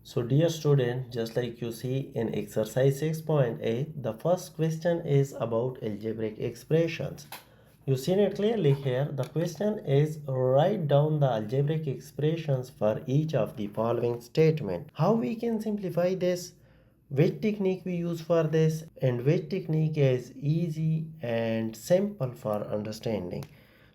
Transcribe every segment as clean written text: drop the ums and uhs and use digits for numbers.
So dear student, just like you see in exercise 6.8, the first question is about algebraic expressions. You seen it clearly here. The question is write down the algebraic expressions for each of the following statement. How we can simplify this, which technique we use for this, and which technique is easy and simple for understanding.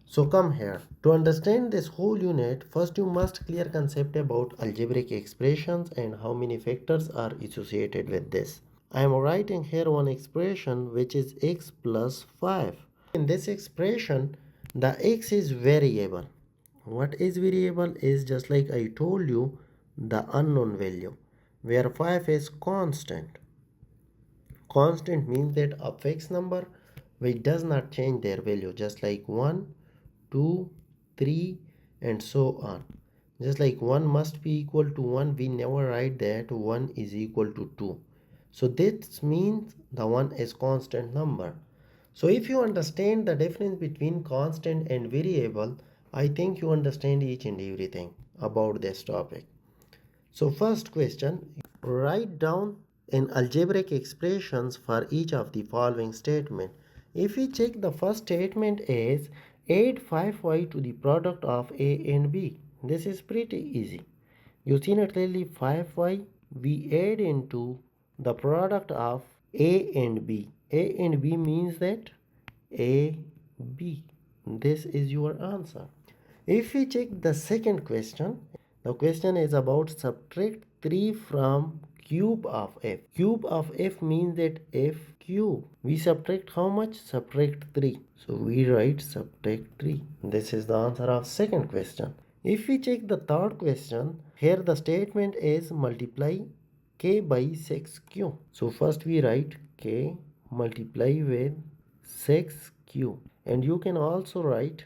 So come here. To understand this whole unit, first you must clear concept about algebraic expressions and how many factors are associated with this. I am writing here one expression which is x plus 5. In this expression, the x is variable. What is variable is just like I told you, the unknown value, where 5 is constant. Constant means that a fixed number which does not change their value, just like 1, 2, 3 and so on. Just like 1 must be equal to 1, we never write that 1 is equal to 2. So this means the 1 is constant number. So if you understand the difference between constant and variable, I think you understand each and everything about this topic. So first question, write down in algebraic expressions for each of the following statement. If we check, the first statement is add 5y to the product of a and b. This is pretty easy. You see it clearly, 5y we add into the product of a and b. A and b means that a, b. This is your answer. If we check the second question, the question is about subtract 3 from cube of f. Cube of f means that f cube. We subtract how much? Subtract 3. So we write subtract 3. This is the answer of second question. If we check the third question, here the statement is multiply k by 6q. So first we write k multiply with 6q, and you can also write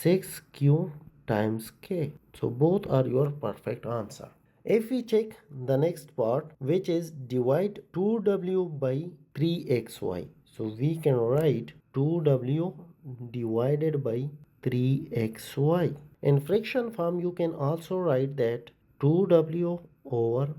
6q times k. So both are your perfect answer. If we check the next part, which is divide 2w by 3xy. So we can write 2w divided by 3xy. In fraction form, you can also write that 2w over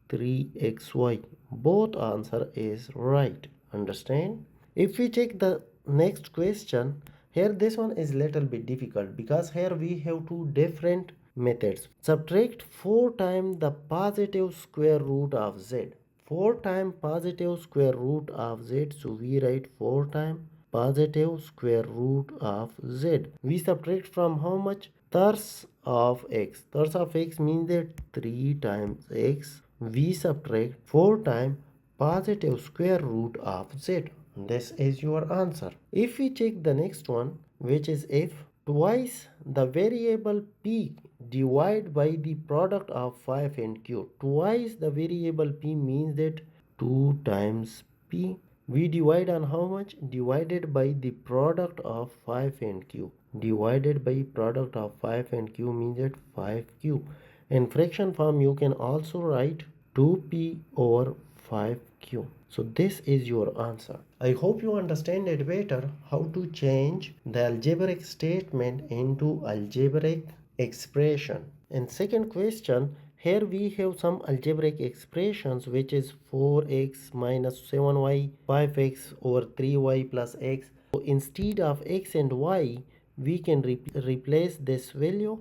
3xy. Both answer is right. Understand? If we check the next question, here this one is little bit difficult because here we have two different methods. Subtract 4 times the positive square root of z. 4 times positive square root of z. So we write 4 times positive square root of z. We subtract from how much? Thirds of x. Thirds of x means that 3 times x. We subtract 4 times positive square root of z. This is your answer. If we check the next one, which is if twice the variable p divided by the product of 5 and q. Twice the variable p means that 2 times p. We divide on how much? Divided by the product of 5 and q. Divided by product of 5 and q means that 5q. In fraction form, you can also write 2p over 5q. So this is your answer. I hope you understand it better how to change the algebraic statement into algebraic expression. In second question, here we have some algebraic expressions, which is 4x minus 7y, 5x over 3y plus x. So instead of x and y, we can replace this value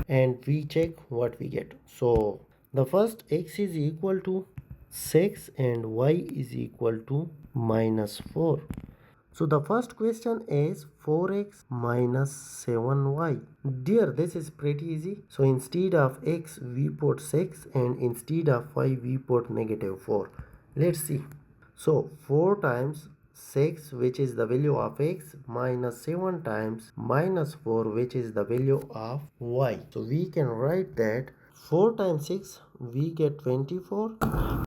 and we check what we get. So the first, x is equal to 6 and y is equal to minus 4. So the first question is 4x minus 7y. Dear, this is pretty easy. So instead of x we put 6 and instead of y we put negative 4. Let's see. So 4 times 6, which is the value of x, minus 7 times minus 4, which is the value of y. So we can write that 4 times 6 we get 24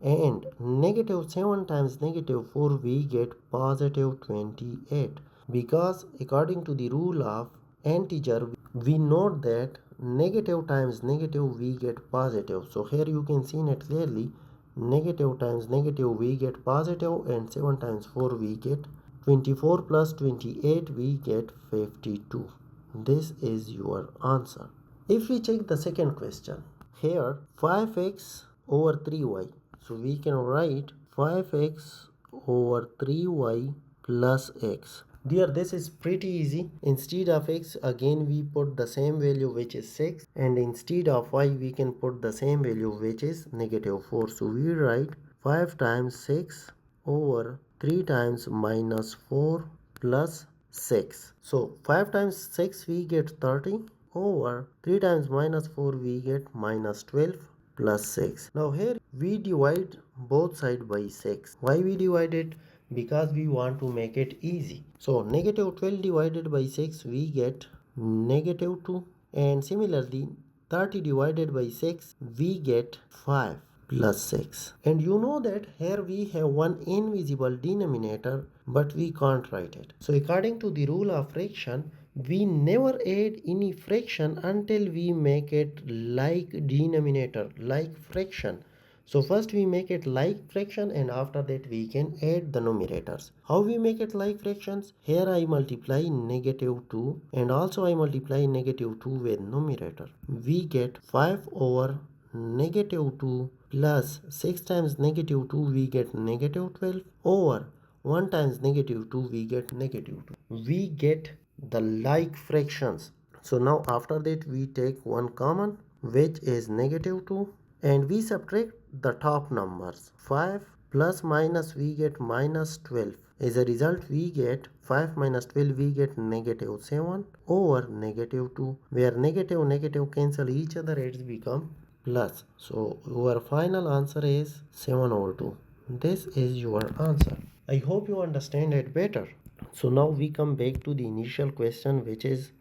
and negative 7 times negative 4 we get positive 28, because according to the rule of integer we note that negative times negative we get positive. So here you can see it clearly, negative times negative we get positive and 7 times 4 we get 24 plus 28 we get 52. This is your answer. If we check the second question, here 5x over 3y. So we can write 5x over 3y plus x. Dear, this is pretty easy. Instead of x, again we put the same value, which is 6, and instead of y we can put the same value, which is -4. So we write 5 times 6 over 3 times minus 4 plus 6. So 5 times 6 we get 30 over 3 times minus 4 we get minus 12 plus 6. Now here we divide both sides by 6. Why we divide it? Because we want to make it easy. So -12 divided by 6 we get -2, and similarly 30 divided by 6 we get 5 plus 6. And you know that here we have one invisible denominator, but we can't write it. So according to the rule of fraction, we never add any fraction until we make it like denominator, like fraction. So first we make it like fraction, and after that we can add the numerators. How we make it like fractions? Here I multiply -2 and also I multiply -2 with numerator. We get 5 over -2 plus 6 times -2 we get -12 over 1 times -2 we get -2. We get the like fractions. So now after that we take one common, which is -2, and we subtract the top numbers. 5 plus minus we get -12. As a result we get 5 minus 12 we get -7 over -2, where negative cancel each other, it's become plus. So your final answer is 7 over 2. This is your answer. I hope you understand it better. So now we come back to the initial question, which is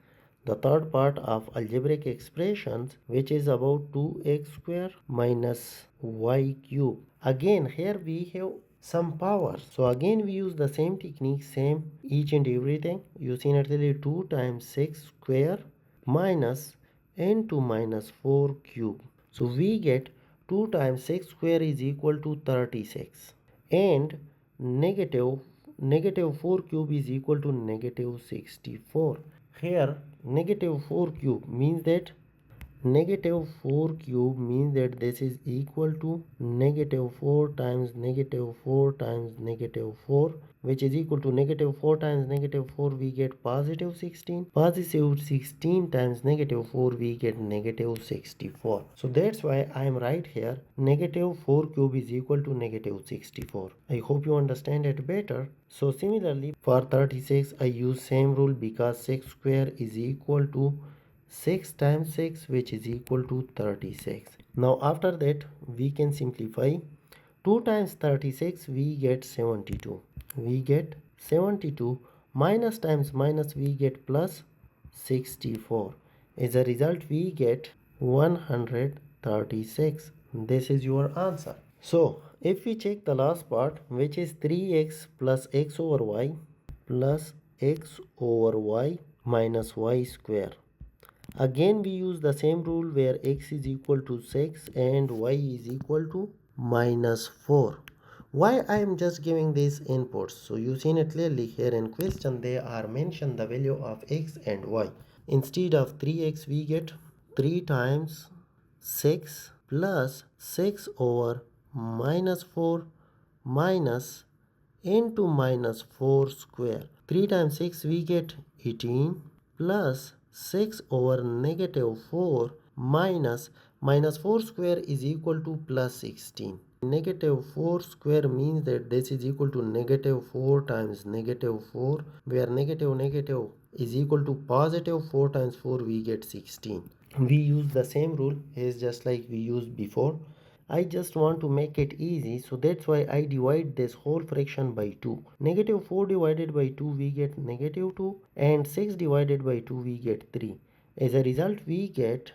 the third part of algebraic expressions, which is about 2x square minus y cube. Again here we have some powers. So again we use the same technique, same each and everything. You see naturally 2 times 6 square minus n to minus 4 cube. So we get 2 times 6 square is equal to 36, and negative 4 cube is equal to -64. Here negative 4 cube means that this is equal to -4 times -4 times -4, which is equal to -4 times -4 we get positive 16. Positive 16 times -4 we get -64. So that's why I am right here, -4 cube is equal to -64. I hope you understand it better. So similarly for 36 I use same rule, because 6 square is equal to 6 times 6, which is equal to 36. Now after that we can simplify. 2 times 36 we get 72. We get 72 minus times minus we get plus 64. As a result we get 136. This is your answer. So if we check the last part, which is 3x plus x over y plus x over y minus y square. Again we use the same rule, where x is equal to 6 and y is equal to -4. Why I am just giving these inputs? So you seen it clearly here in question, they are mentioned the value of x and y. Instead of 3x we get 3 times 6 plus 6 over -4 minus into -4 square. 3 times 6 we get 18 plus 6 over -4 minus -4 square is equal to plus 16. -4 square means that this is equal to -4 times -4, where negative is equal to positive 4 times 4 we get 16. We use the same rule as just like we used before. I just want to make it easy, so that's why I divide this whole fraction by 2. -4 divided by 2 we get -2, and 6 divided by 2 we get 3. As a result we get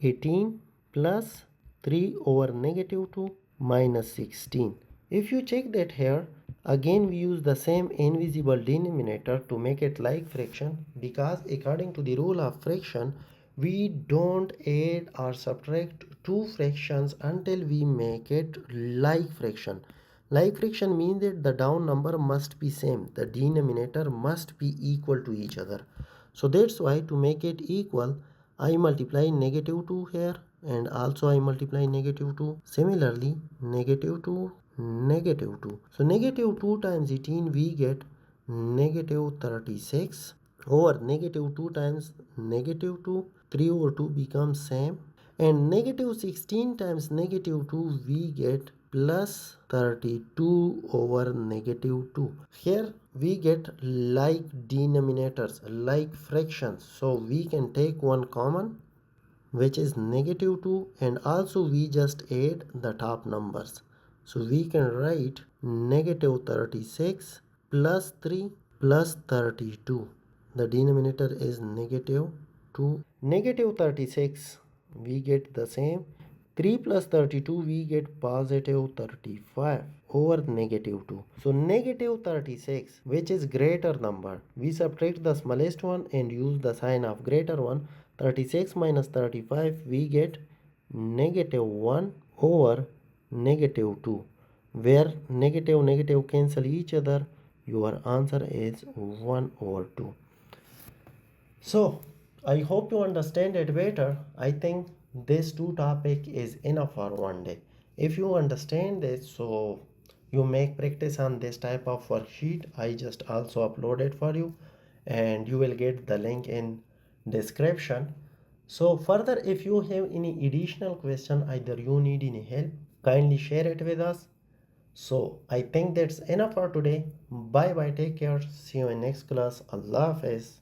18 plus 3 over -2 minus 16. If you check that here, again we use the same invisible denominator to make it like fraction, because according to the rule of fraction we don't add or subtract two fractions until we make it like fraction. Like fraction means that the down number must be same, the denominator must be equal to each other. So that's why to make it equal, I multiply -2 here and also I multiply negative 2. Similarly, negative 2, negative 2. So negative 2 times 18 we get negative 36 over negative 2 times negative 2. 3 over 2 becomes same, and negative 16 times negative 2 we get plus 32 over negative 2. Here we get like denominators, like fractions, so we can take one common, which is negative 2, and also we just add the top numbers. So we can write negative 36 plus 3 plus 32. The denominator is negative 2. Negative 36 we get the same. 3 plus 32 we get positive 35 over negative 2. So negative 36, which is greater number, we subtract the smallest one and use the sign of greater one. 36 minus 35 we get negative 1 over negative 2, where negative negative cancel each other. Your answer is 1 over 2. So I hope you understand it better. I think this two topic is enough for one day. If you understand this, so you make practice on this type of worksheet. I just also uploaded for you, and you will get the link in description. So further, if you have any additional question, either you need any help, kindly share it with us. So I think that's enough for today. Bye bye, take care, see you in next class. Allah Hafiz.